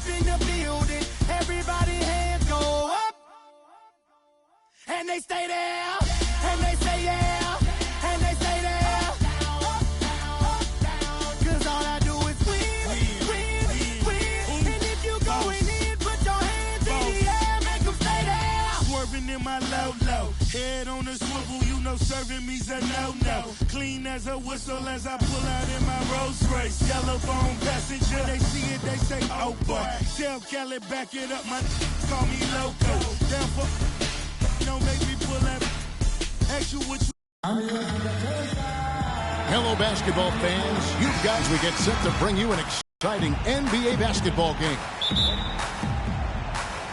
up in the building. Everybody hands go up. And they stay there. And they say yeah. And they stay there. Cause all I do is win. And if you going in, put your hands in the air. Make them stay there. Swerving in my low. Head on a swivel, you know serving me's a no-no. Clean as a whistle as I pull out in my Rolls Royce. Yellow bone passenger, they see it, they say, oh boy. Tell Kelly, back it up, my call me loco. Down for, don't make me pull that. Ask you what you. Hello, basketball fans. You guys, we get set to bring you an exciting NBA basketball game.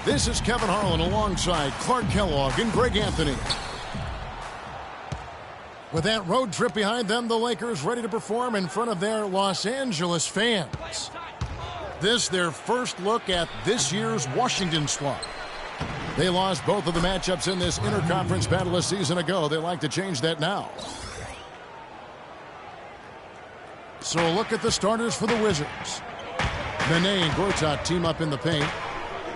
This is Kevin Harlan alongside Clark Kellogg and Greg Anthony. With that road trip behind them, the Lakers ready to perform in front of their Los Angeles fans. This their first look at this year's Washington squad. They lost both of the matchups in this interconference battle a season ago. They like to change that now. So look at the starters for the Wizards. Nene and Gortat team up in the paint.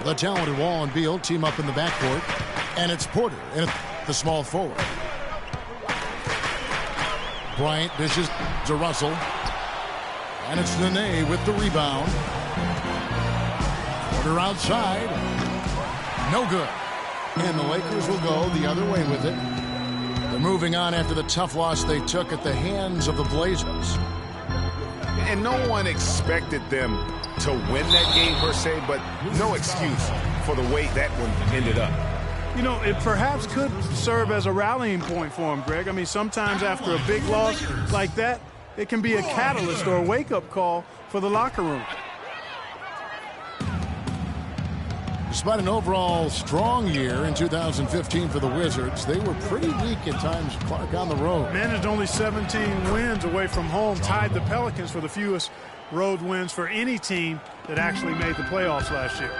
The talented Wall and Beal team up in the backcourt. And it's Porter in the small forward. Bryant dishes to Russell. And it's Nene with the rebound. Porter outside. No good. And the Lakers will go the other way with it. They're moving on after the tough loss they took at the hands of the Blazers. And no one expected them to win that game per se, but no excuse for the way that one ended up. You know, it perhaps could serve as a rallying point for him, Greg. I mean, sometimes after a big loss like that, it can be a catalyst or a wake-up call for the locker room. Despite an overall strong year in 2015 for the Wizards, they were pretty weak at times, Clark, on the road. Managed only 17 wins away from home, tied the Pelicans for the fewest road wins for any team that actually made the playoffs last year.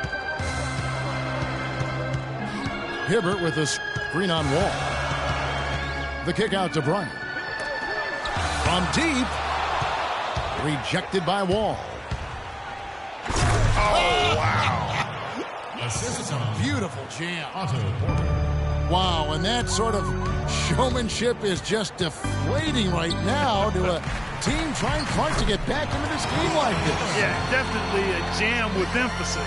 Hibbert with a screen on Wall. The kick out to Bryant. From deep. Rejected by Wall. Oh, wow. This is a beautiful jam. Wow, and that sort of showmanship is just deflating right now to a team trying hard to get back into this game like this. Yeah, definitely a jam with emphasis.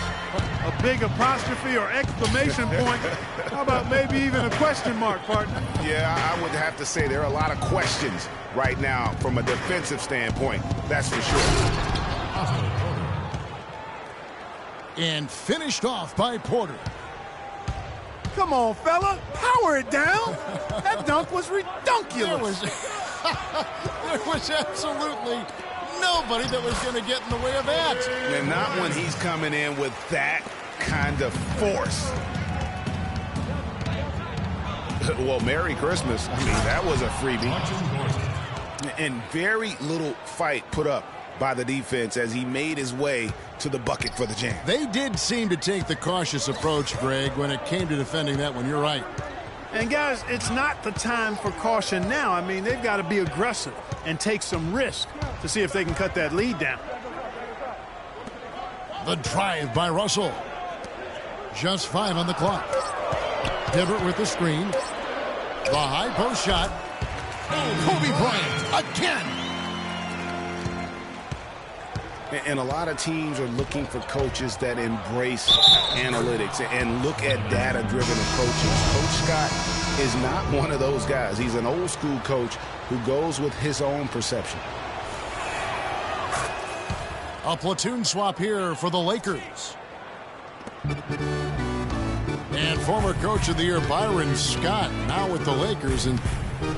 A big apostrophe or exclamation point. How about maybe even a question mark, partner? Yeah, I would have to say there are a lot of questions right now from a defensive standpoint. That's for sure. And finished off by Porter. Come on, fella. Power it down. That dunk was redunculous. There was absolutely nobody that was going to get in the way of that. And not when he's coming in with that kind of force. Well, Merry Christmas. I mean, that was a freebie. And very little fight put up by the defense as he made his way to the bucket for the jam. They did seem to take the cautious approach, Greg, when it came to defending that one. You're right. And, guys, it's not the time for caution now. I mean, they've got to be aggressive and take some risk to see if they can cut that lead down. The drive by Russell. Just 5 on the clock. Hibbert with the screen. The high post shot. Kobe Bryant again. And a lot of teams are looking for coaches that embrace analytics and look at data-driven approaches. Coach Scott is not one of those guys. He's an old-school coach who goes with his own perception. A platoon swap here for the Lakers. And former coach of the year, Byron Scott, now with the Lakers. And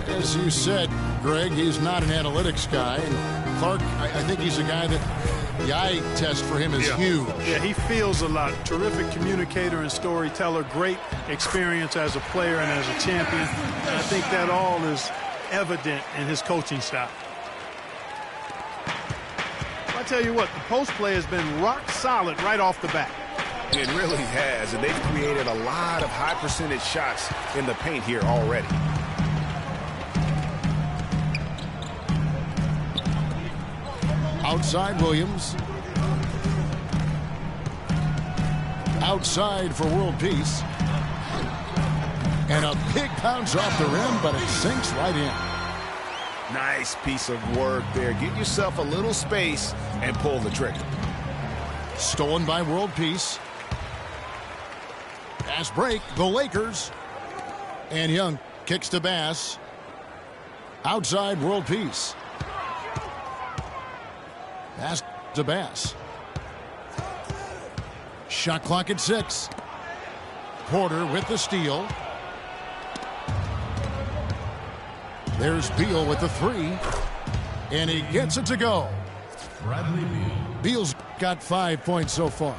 as you said, Greg, he's not an analytics guy. And Clark, I think he's a guy that the eye test for him is huge. Yeah, he feels a lot. Terrific communicator and storyteller. Great experience as a player and as a champion. And I think that all is evident in his coaching style. I tell you what, the post play has been rock solid right off the bat. It really has, and they've created a lot of high percentage shots in the paint here already. Outside Williams. Outside for world peace. And a big bounce off the rim, but it sinks right in. Nice piece of work there. Get yourself a little space and pull the trigger. Stolen by world peace. Pass break, the Lakers. And Young kicks to Bass. Outside world peace. Pass to Bass. Shot clock at 6. Porter with the steal. There's Beal with the 3. And he gets it to go. Beal's got 5 points so far.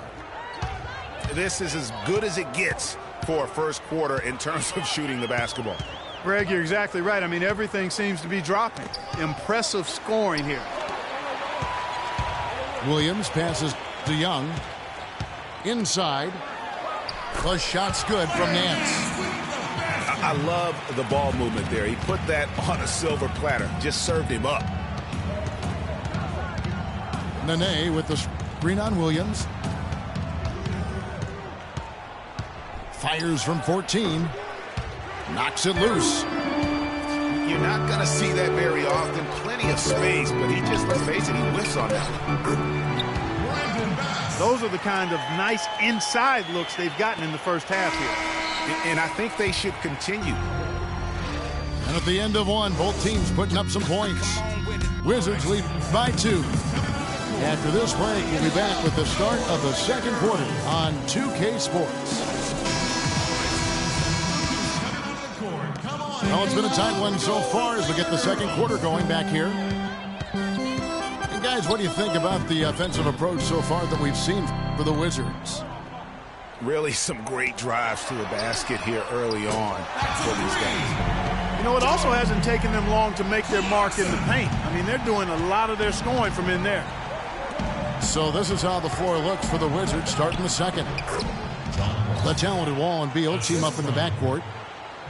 This is as good as it gets for a first quarter in terms of shooting the basketball. Greg, you're exactly right. I mean, everything seems to be dropping. Impressive scoring here. Williams passes to Young. Inside. The shot's good from Nance. I love the ball movement there. He put that on a silver platter. Just served him up. Nene with the screen on Williams. Fires from 14. Knocks it loose. You're not going to see that very often. Plenty of space, but he just, let's face it, he whiffs on that. Those are the kind of nice inside looks they've gotten in the first half here. And I think they should continue. And at the end of one, both teams putting up some points. Wizards lead by 2. After this break, we'll be back with the start of the second quarter on 2K Sports. Well, it's been a tight one so far as we get the second quarter going back here. And guys, what do you think about the offensive approach so far that we've seen for the Wizards? Really some great drives to the basket here early on for these guys. You know, it also hasn't taken them long to make their mark in the paint. I mean, they're doing a lot of their scoring from in there. So this is how the floor looks for the Wizards starting the second. The talented Wall and Beal team up in the backcourt.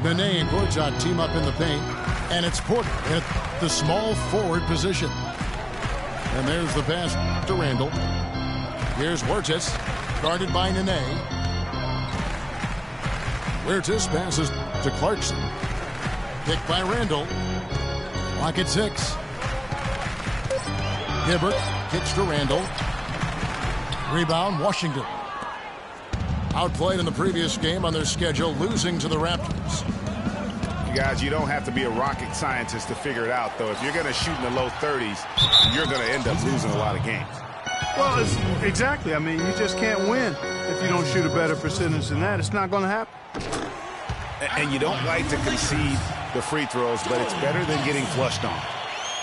Nene and Gortat team up in the paint. And it's Porter at the small forward position. And there's the pass to Randall. Here's Wirtz, guarded by Nene. Wirtz passes to Clarkson. Picked by Randall. Clock at 6. Hibbert kicks to Randall. Rebound, Washington. Outplayed in the previous game on their schedule, losing to the Raptors. You guys, you don't have to be a rocket scientist to figure it out, though. If you're going to shoot in the low 30s, you're going to end up losing a lot of games. Well, exactly. I mean, you just can't win if you don't shoot a better percentage than that. It's not going to happen. And you don't like to concede the free throws, but it's better than getting flushed on.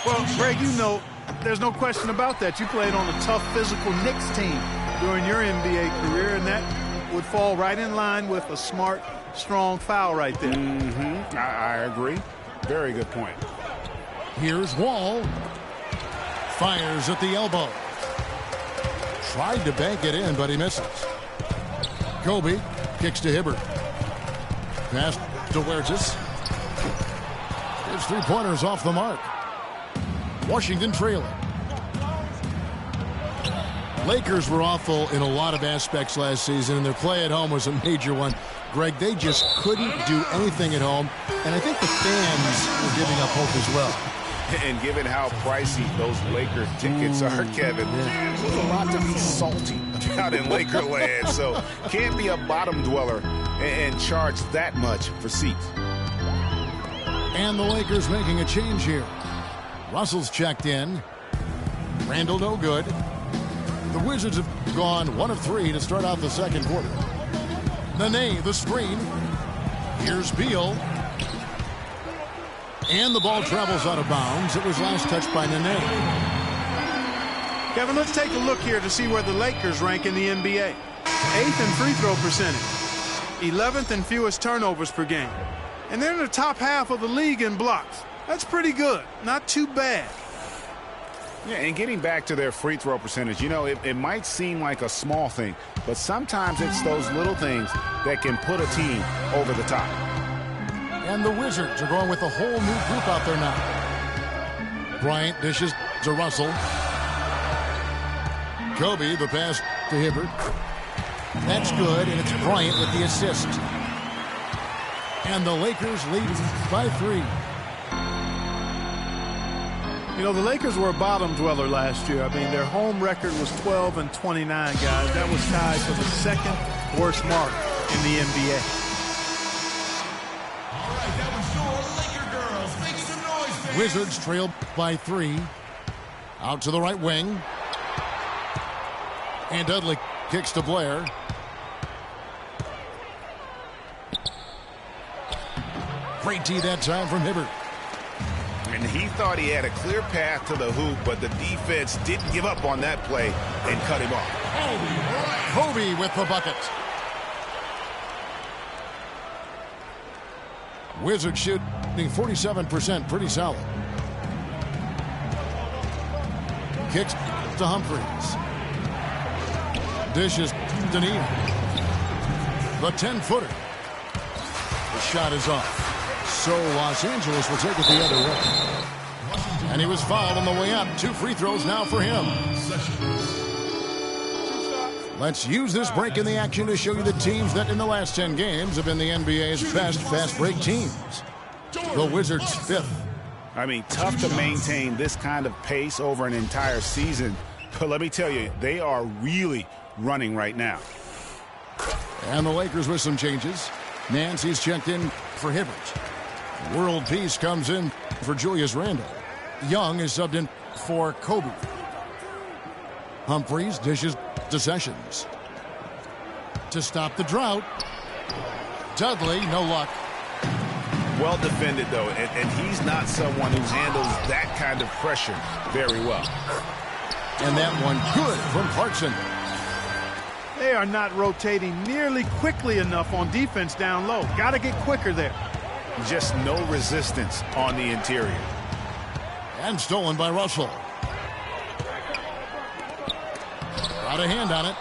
Well, Greg, you know, there's no question about that. You played on a tough physical Knicks team during your NBA career, and that would fall right in line with a smart, strong foul right there. I agree. Very good point. Here's Wall. Fires at the elbow. Tried to bank it in, but he misses. Kobe kicks to Hibbert. Pass to Wirtz. His three-pointers off the mark. Washington trailing. Lakers were awful in a lot of aspects last season, and their play at home was a major one. Greg, they just couldn't do anything at home, and I think the fans were giving up hope as well. And given how pricey those Laker tickets are, Kevin, there's a lot to be salty about in Laker land, so can't be a bottom dweller and charge that much for seats. And the Lakers making a change here. Russell's checked in. Randall no good. The Wizards have gone 1 of 3 to start out the second quarter. Nene, the screen. Here's Beal. And the ball travels out of bounds. It was last touched by Nene. Kevin, let's take a look here to see where the Lakers rank in the NBA. 8th in free throw percentage. 11th in fewest turnovers per game. And they're in the top half of the league in blocks. That's pretty good. Not too bad. Yeah, and getting back to their free throw percentage, you know, it might seem like a small thing, but sometimes it's those little things that can put a team over the top. And the Wizards are going with a whole new group out there now. Bryant dishes to Russell. Kobe, the pass to Hibbert. That's good, and it's Bryant with the assist. And the Lakers lead by 3. You know, the Lakers were a bottom dweller last year. I mean, their home record was 12-29, guys. That was tied for the second worst mark in the NBA. All right, that was your Laker girls. Make some noise, fans. Wizards trail by 3. Out to the right wing. And Dudley kicks to Blair. Great D that time from Hibbert. And he thought he had a clear path to the hoop, but the defense didn't give up on that play and cut him off. Kobe with the bucket. Wizards shooting 47%, pretty solid. Kicks to Humphries. Dishes to Neal. The 10-footer. The shot is off. So Los Angeles will take it the other way. And he was fouled on the way up. 2 free throws now for him. Let's use this break in the action to show you the teams that in the last 10 games have been the NBA's best fast break teams. The Wizards 5th. I mean, tough to maintain this kind of pace over an entire season. But let me tell you, they are really running right now. And the Lakers with some changes. Nancy's checked in for Hibbert. World Peace comes in for Julius Randle. Young is subbed in for Kobe. Humphries dishes to Sessions. To stop the drought. Dudley, no luck. Well defended, though, and he's not someone who handles that kind of pressure very well. And that one good from Clarkson. They are not rotating nearly quickly enough on defense down low. Got to get quicker there. Just no resistance on the interior. And stolen by Russell. Got a hand on it.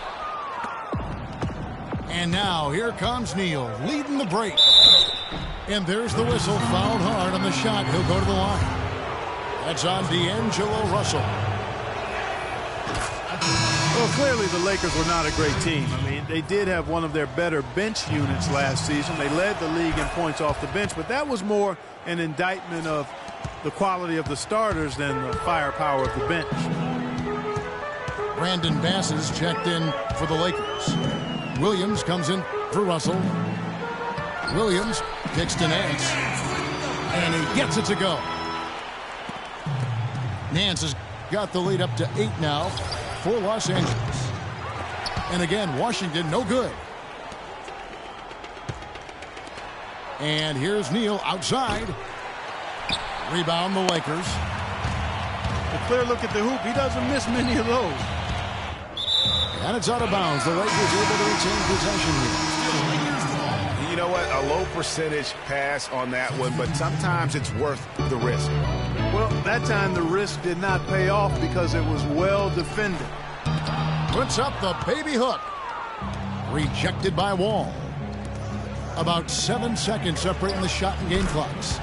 And now here comes Neal leading the break. And there's the whistle. Fouled hard on the shot. He'll go to the line. That's on D'Angelo Russell. Well, clearly the Lakers were not a great team. I mean, they did have one of their better bench units last season. They led the league in points off the bench, but that was more an indictment of the quality of the starters than the firepower of the bench. Brandon Bass is checked in for the Lakers. Williams comes in for Russell. Williams kicks to Nance. And he gets it to go. Nance has got the lead up to 8 now for Los Angeles. And again, Washington no good. And here's Neal outside. Rebound the Lakers. A clear look at the hoop. He doesn't miss many of those. And it's out of bounds. The Lakers able to retain possession here. You know what? A low percentage pass on that one, but sometimes it's worth the risk. Well, that time the risk did not pay off because it was well defended. Puts up the baby hook. Rejected by Wall. About 7 seconds separating the shot and game clocks.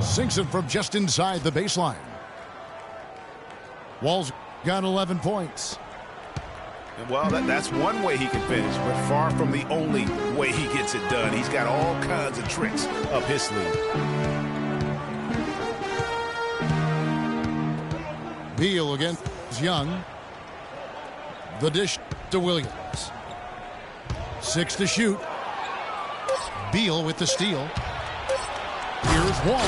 Sinks it from just inside the baseline. Wall's got 11 points. Well, that's one way he can finish, but far from the only way he gets it done. He's got all kinds of tricks up his sleeve. Beal against Young. The dish to Williams. 6 to shoot. Beal with the steal. Here's Wall.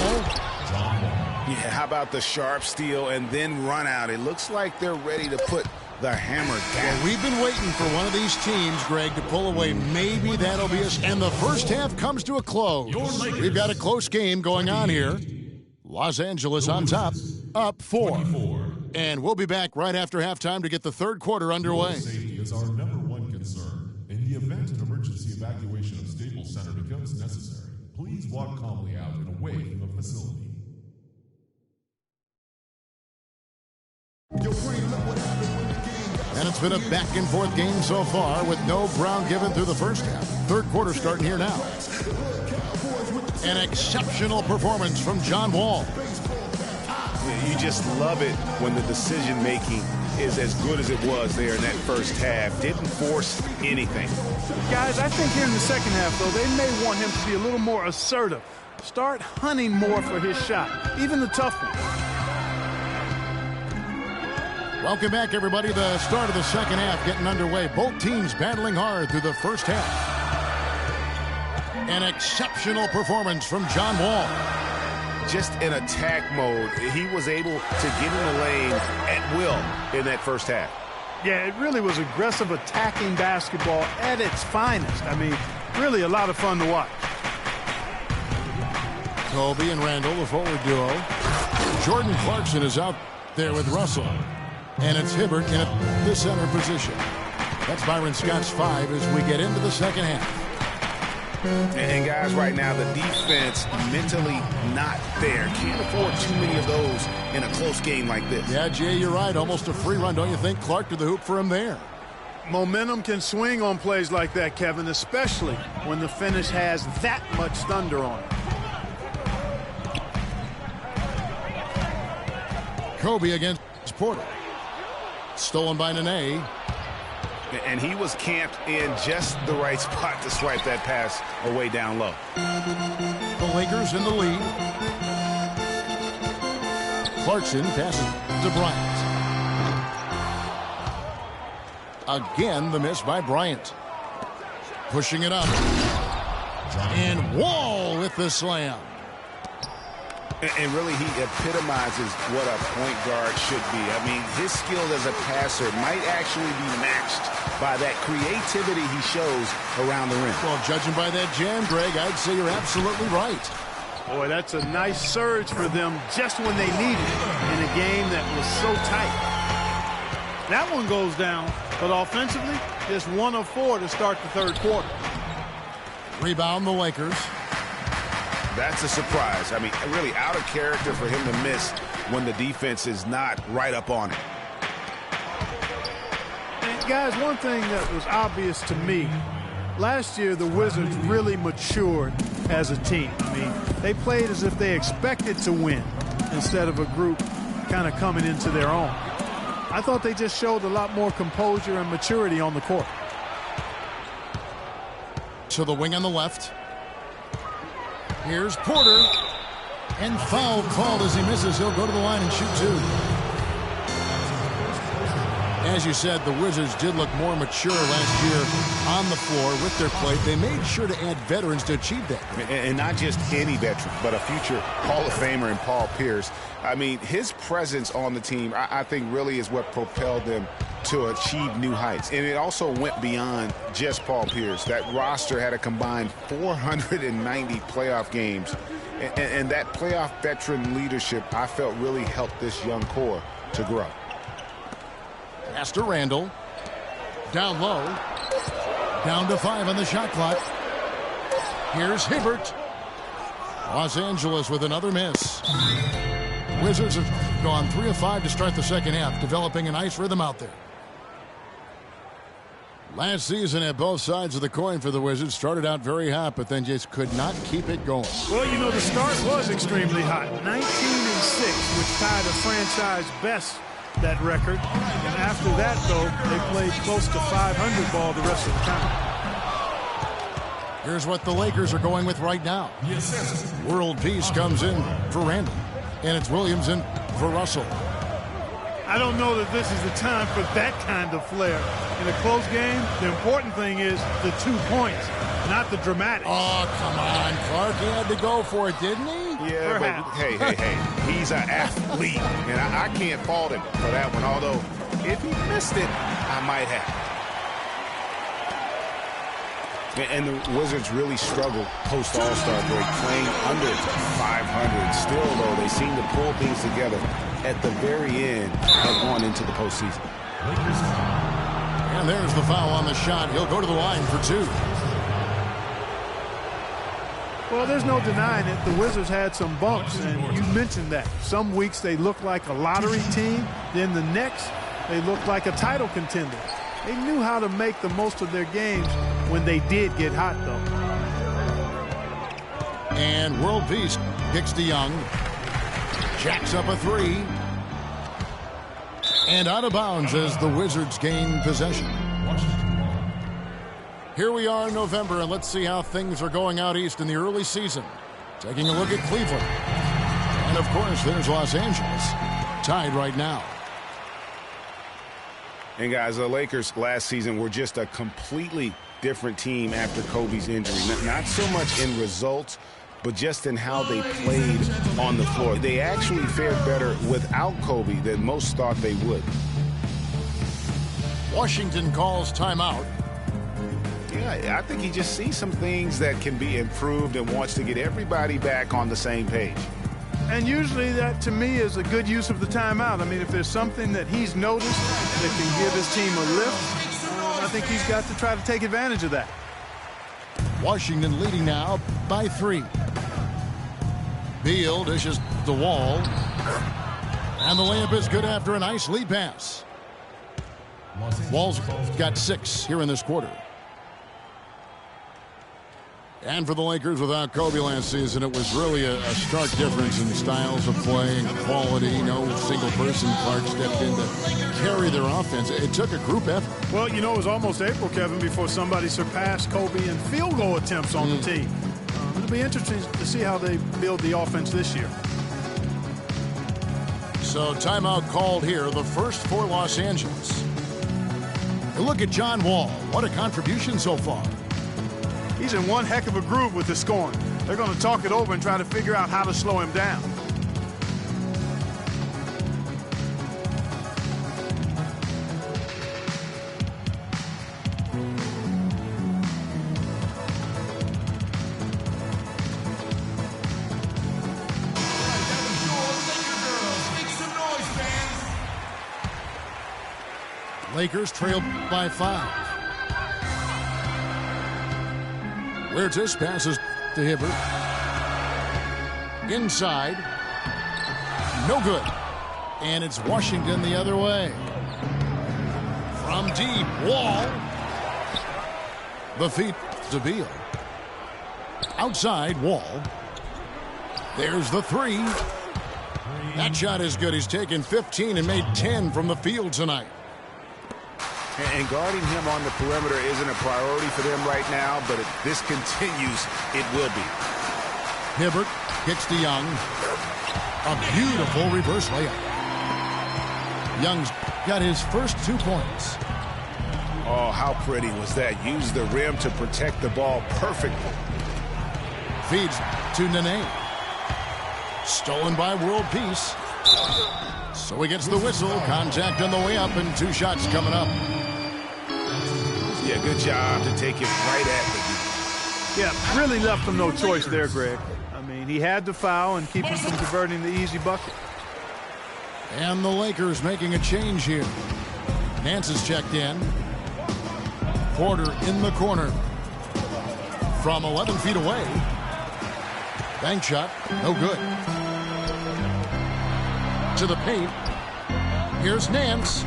Yeah, how about the sharp steal and then run out? It looks like they're ready to put the hammer down. Well, we've been waiting for one of these teams, Greg, to pull away. Maybe that'll be us. And the first half comes to a close. We've got a close game going on here. Los Angeles on top, up 4. And we'll be back right after halftime to get the third quarter underway. Safety is our #1 concern. In the event an emergency evacuation of Staples Center becomes necessary, please walk calmly out and away from the facility. And it's been a back-and-forth game so far with no ground given through the first half. Third quarter starting here now. An exceptional performance from John Wall. You just love it when the decision-making is as good as it was there in that first half. Didn't force anything. Guys, I think here in the second half, though, they may want him to be a little more assertive. Start hunting more for his shot, even the tough ones. Welcome back, everybody. The start of the second half getting underway. Both teams battling hard through the first half. An exceptional performance from John Wall. Just in attack mode, he was able to get in the lane at will in that first half. Yeah, it really was aggressive attacking basketball at its finest. I mean, really a lot of fun to watch. Kobe and Randall, the forward duo. Jordan Clarkson is out there with Russell. And it's Hibbert in the center position. That's Byron Scott's 5 as we get into the second half. And guys, right now, the defense mentally not there. Can't afford too many of those in a close game like this. Yeah, Jay, you're right. Almost a free run, don't you think? Clark to the hoop for him there. Momentum can swing on plays like that, Kevin, especially when the finish has that much thunder on it. Kobe against Porter. Stolen by Nene. And he was camped in just the right spot to swipe that pass away down low. The Lakers in the lead. Clarkson passes to Bryant. Again, the miss by Bryant. Pushing it up. And Wall with the slam. And really, he epitomizes what a point guard should be. I mean, his skill as a passer might actually be matched by that creativity he shows around the rim. Well, judging by that jam, Greg, I'd say you're absolutely right. Boy, that's a nice surge for them just when they needed it in a game that was so tight. That one goes down, but offensively, just 1 of 4 to start the third quarter. Rebound the Lakers. That's a surprise. I mean, really out of character for him to miss when the defense is not right up on it. And guys, one thing that was obvious to me, last year the Wizards really matured as a team. I mean, they played as if they expected to win instead of a group kind of coming into their own. I thought they just showed a lot more composure and maturity on the court. To the wing on the left. Here's Porter. And foul called as he misses. He'll go to the line and shoot 2. As you said, the Wizards did look more mature last year on the floor with their play. They made sure to add veterans to achieve that. And not just any veteran, but a future Hall of Famer in Paul Pierce. I mean, his presence on the team, I think, really is what propelled them to achieve new heights. And it also went beyond just Paul Pierce. That roster had a combined 490 playoff games. And that playoff veteran leadership, I felt, really helped this young core to grow. Pass to Randall. Down low. Down to 5 on the shot clock. Here's Hibbert. Los Angeles with another miss. Wizards have gone 3 of 5 to start the second half, developing a nice rhythm out there. Last season at both sides of the coin for the Wizards started out very hot, but then just could not keep it going. Well, you know, the start was extremely hot. 19-6, which tied a franchise best that record. And after that, though, they played close to 500 ball the rest of the time. Here's what the Lakers are going with right now. World Peace comes in for Randall, and it's Williams in for Russell. I don't know that this is the time for that kind of flair. In a close game, the important thing is the 2 points, not the dramatics. Oh, come on, Clark. He had to go for it, didn't he? Yeah, but hey, he's an athlete, and I can't fault him for that one, although if he missed it, I might have. And the Wizards really struggled post-All-Star break, playing under 500. Still, though, they seem to pull things together at the very end and on into the postseason. And there's the foul on the shot. He'll go to the line for 2. Well, there's no denying it. The Wizards had some bumps, and you mentioned that. Some weeks they look like a lottery team. Then the next, they look like a title contender. They knew how to make the most of their games when they did get hot, though. And World Peace kicks to Young. Jacks up a 3. And out of bounds as the Wizards gain possession. Here we are in November, and let's see how things are going out east in the early season. Taking a look at Cleveland. And, of course, there's Los Angeles, tied right now. And, guys, the Lakers last season were just a completely different team after Kobe's injury. Not so much in results, but just in how they played on the floor. They actually fared better without Kobe than most thought they would. Washington calls timeout. Yeah, I think he just sees some things that can be improved and wants to get everybody back on the same page. And usually that, to me, is a good use of the timeout. I mean, if there's something that he's noticed that can give his team a lift, I think he's got to try to take advantage of that. Washington leading now by 3. Beal dishes the Wall. And the layup is good after a nice lead pass. Wall's got 6 here in this quarter. And for the Lakers, without Kobe last season, it was really a stark difference in styles of play and quality. No single person Clark stepped in to carry their offense. It took a group effort. Well, you know, it was almost April, Kevin, before somebody surpassed Kobe in field goal attempts on the team. It'll be interesting to see how they build the offense this year. So timeout called here, the first for Los Angeles. And look at John Wall. What a contribution so far. He's in one heck of a groove with the scoring. They're going to talk it over and try to figure out how to slow him down. Lakers trailed by 5. Huertas passes to Hibbert. Inside. No good. And it's Washington the other way. From deep. Wall. The feet to Beal. Outside. Wall. There's the 3. That shot is good. He's taken 15 and made 10 from the field tonight. And guarding him on the perimeter isn't a priority for them right now, but if this continues, it will be. Hibbert kicks to Young. A beautiful reverse layup. Young's got his first 2 points. Oh, how pretty was that? Used the rim to protect the ball perfectly. Feeds to Nene. Stolen by World Peace. So he gets the whistle. Contact on the way up and 2 shots coming up. Yeah, good job to take it right at the Yeah, really left him no choice there, Greg. I mean, he had to foul and keep him from converting the easy bucket. And the Lakers making a change here. Nance is checked in. Porter in the corner. From 11 feet away. Bank shot, no good. To the paint. Here's Nance.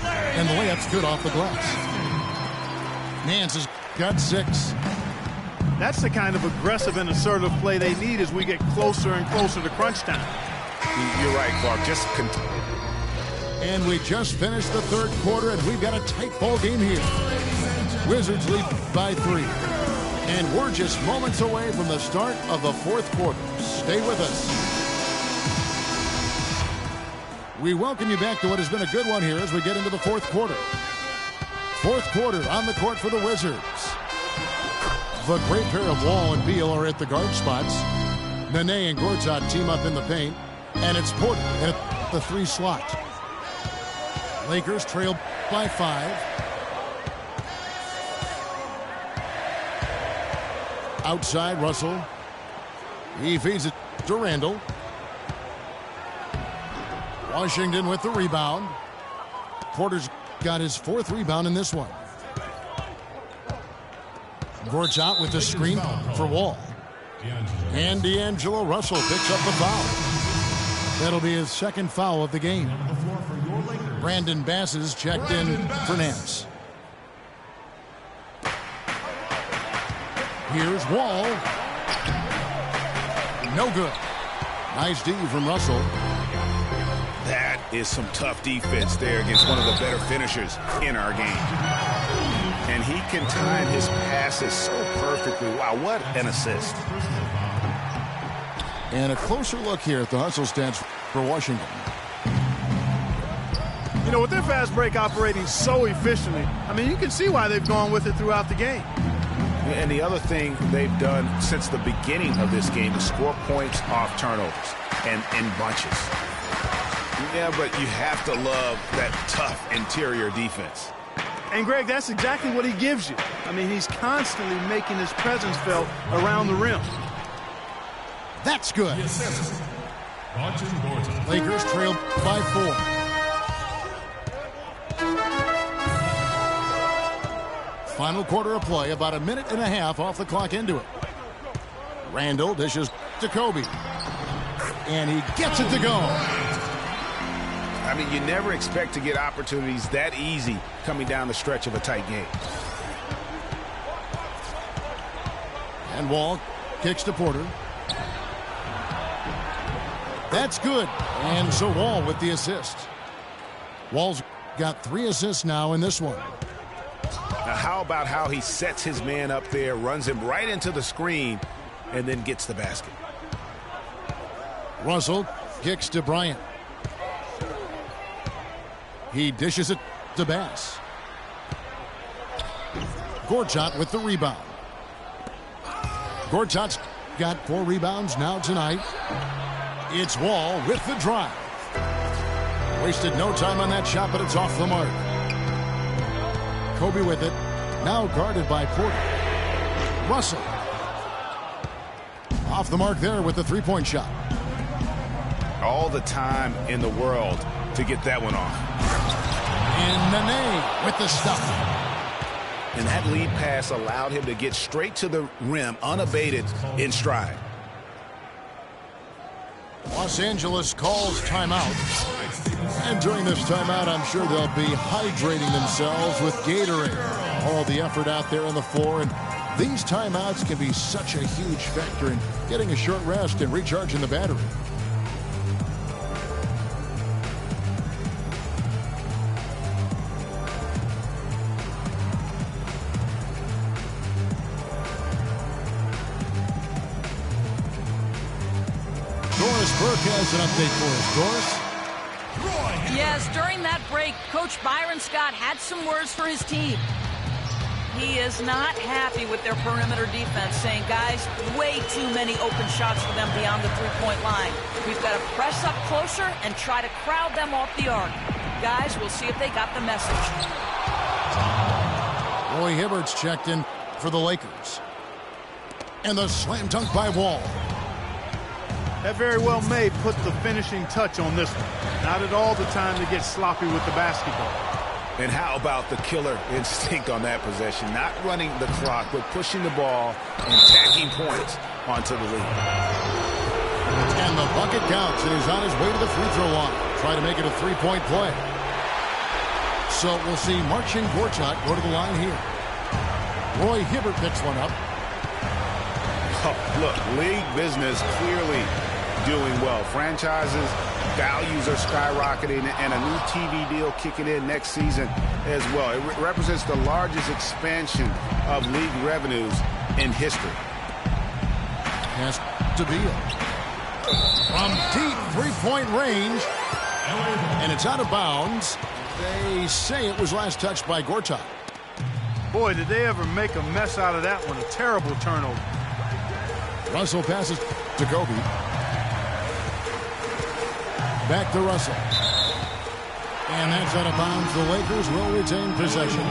And the layup's good off the glass. Nance has got 6. That's the kind of aggressive and assertive play they need as we get closer and closer to crunch time. You're right, Clark. And we just finished the third quarter, and we've got a tight ball game here. Wizards lead by 3. And we're just moments away from the start of the fourth quarter. Stay with us. We welcome you back to what has been a good one here as we get into the fourth quarter. Fourth quarter on the court for the Wizards. The great pair of Wall and Beal are at the guard spots. Nene and Gortat team up in the paint. And it's Porter at the 3 slot. Lakers trail by 5. Outside, Russell. He feeds it to Randall. Washington with the rebound. Porter's got his 4th rebound in this one. Gortat with the screen for Wall. And D'Angelo Russell picks up the foul. That'll be his 2nd foul of the game. Brandon Bass is checked in for Nance. Here's Wall. No good. Nice D from Russell. That is some tough defense there against one of the better finishers in our game. And he can time his passes so perfectly. Wow, what an assist. And a closer look here at the hustle stats for Washington. You know, with their fast break operating so efficiently, I mean, you can see why they've gone with it throughout the game. And the other thing they've done since the beginning of this game is score points off turnovers and in bunches. Yeah, but you have to love that tough interior defense. And, Greg, that's exactly what he gives you. I mean, he's constantly making his presence felt around the rim. That's good. Lakers trail by 4. Final quarter of play, about a minute and a half off the clock into it. Randall dishes to Kobe. And he gets it to go. I mean, you never expect to get opportunities that easy coming down the stretch of a tight game. And Wall kicks to Porter. That's good. And so Wall with the assist. Wall's got 3 assists now in this one. Now, how about how he sets his man up there, runs him right into the screen, and then gets the basket. Russell kicks to Bryant. He dishes it to Bass. Gortat with the rebound. Gortat's got 4 rebounds now tonight. It's Wall with the drive. Wasted no time on that shot, but it's off the mark. Kobe with it. Now guarded by Porter. Russell. Off the mark there with the three-point shot. All the time in the world to get that one off. And Nene with the stuff. And that lead pass allowed him to get straight to the rim unabated in stride. Los Angeles calls timeout. And during this timeout, I'm sure they'll be hydrating themselves with Gatorade. All the effort out there on the floor. And these timeouts can be such a huge factor in getting a short rest and recharging the battery. Burke has an update for us. Doris? Yes, during that break, Coach Byron Scott had some words for his team. He is not happy with their perimeter defense, saying, guys, way too many open shots for them beyond the three-point line. We've got to press up closer and try to crowd them off the arc. Guys, we'll see if they got the message. Roy Hibbert's checked in for the Lakers. And the slam dunk by Wall. That very well may put the finishing touch on this one. Not at all the time to get sloppy with the basketball. And how about the killer instinct on that possession? Not running the clock, but pushing the ball and tacking points onto the lead. And the bucket counts, and he's on his way to the free throw line. Try to make it a three-point play. So we'll see Marcin Gortat go to the line here. Roy Hibbert picks one up. Oh, look, league business clearly doing well. Franchises, values are skyrocketing, and a new TV deal kicking in next season as well. It represents the largest expansion of league revenues in history. Pass to Beal. From deep three-point range, and it's out of bounds. They say it was last touched by Gortat. Boy, did they ever make a mess out of that one. A terrible turnover. Russell passes to Kobe. Back to Russell. And that's out of bounds. The Lakers will retain possession.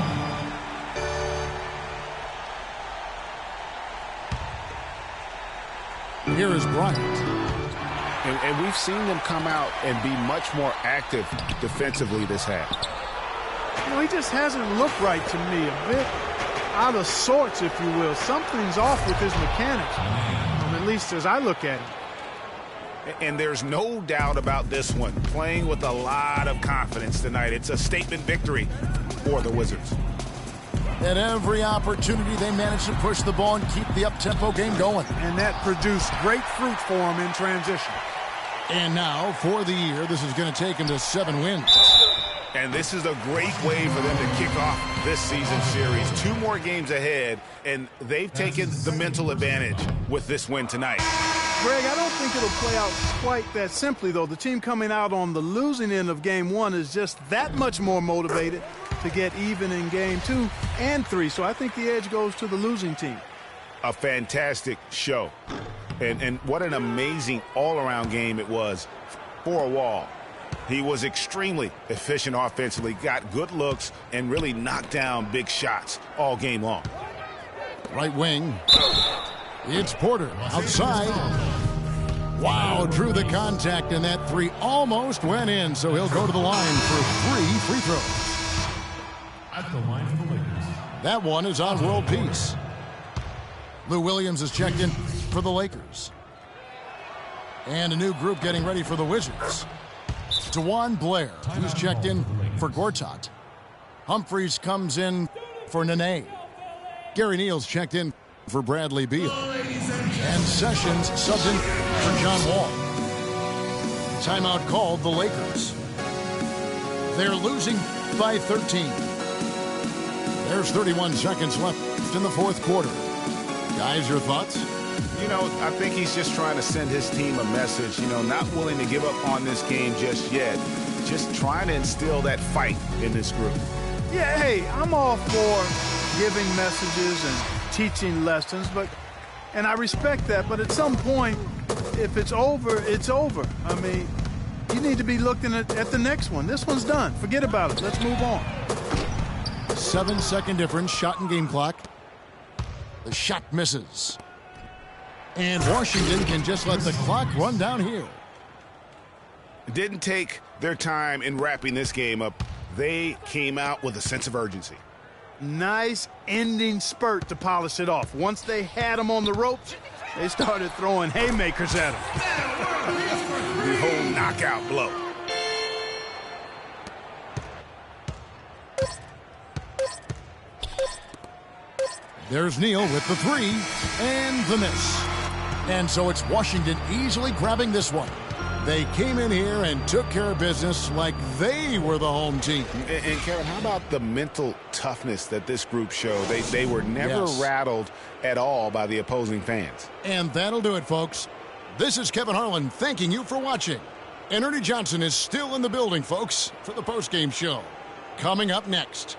Here is Bryant. And we've seen them come out and be much more active defensively this half. You know, he just hasn't looked right to me. A bit out of sorts, if you will. Something's off with his mechanics, at least as I look at him. And there's no doubt about this one. Playing with a lot of confidence tonight. It's a statement victory for the Wizards. At every opportunity, they managed to push the ball and keep the up-tempo game going. And that produced great fruit for them in transition. And now, for the year, this is going to take him to 7 wins. And this is a great way for them to kick off this season series. 2 more games ahead, and they've taken the mental advantage with this win tonight. Greg, I don't think it'll play out quite that simply, though. The team coming out on the losing end of Game 1 is just that much more motivated to get even in Game 2 and 3. So I think the edge goes to the losing team. A fantastic show. And what an amazing all-around game it was for Wall. He was extremely efficient offensively, got good looks, and really knocked down big shots all game long. Right wing. It's Porter outside. Wow, drew the contact, and that 3 almost went in, so he'll go to the line for 3 free throws. At the line for the Lakers. That one is on world peace. Lou Williams is checked in for the Lakers. And a new group getting ready for the Wizards. DeJuan Blair, who's checked in for Gortat. Humphries comes in for Nene. Gary Neal's checked in for Bradley Beal. And Sessions subbed in for John Wall. Timeout called the Lakers. They're losing by 13. There's 31 seconds left in the 4th quarter. Guys, your thoughts? You know, I think he's just trying to send his team a message, not willing to give up on this game just yet. Just trying to instill that fight in this group. Yeah, hey, I'm all for giving messages and teaching lessons, and I respect that, but at some point, if it's over, it's over. I mean, you need to be looking at the next one. This one's done. Forget about it. Let's move on. 7-second difference, shot and game clock. The shot misses. And Washington can just let the clock run down here. Didn't take their time in wrapping this game up. They came out with a sense of urgency. Nice ending spurt to polish it off. Once they had him on the ropes, they started throwing haymakers at him. The whole knockout blow. There's Neal with the 3 and the miss. And so it's Washington easily grabbing this one. They came in here and took care of business like they were the home team. And Kevin, how about the mental toughness that this group showed? They were never rattled at all by the opposing fans. And that'll do it, folks. This is Kevin Harlan thanking you for watching. And Ernie Johnson is still in the building, folks, for the postgame show. Coming up next.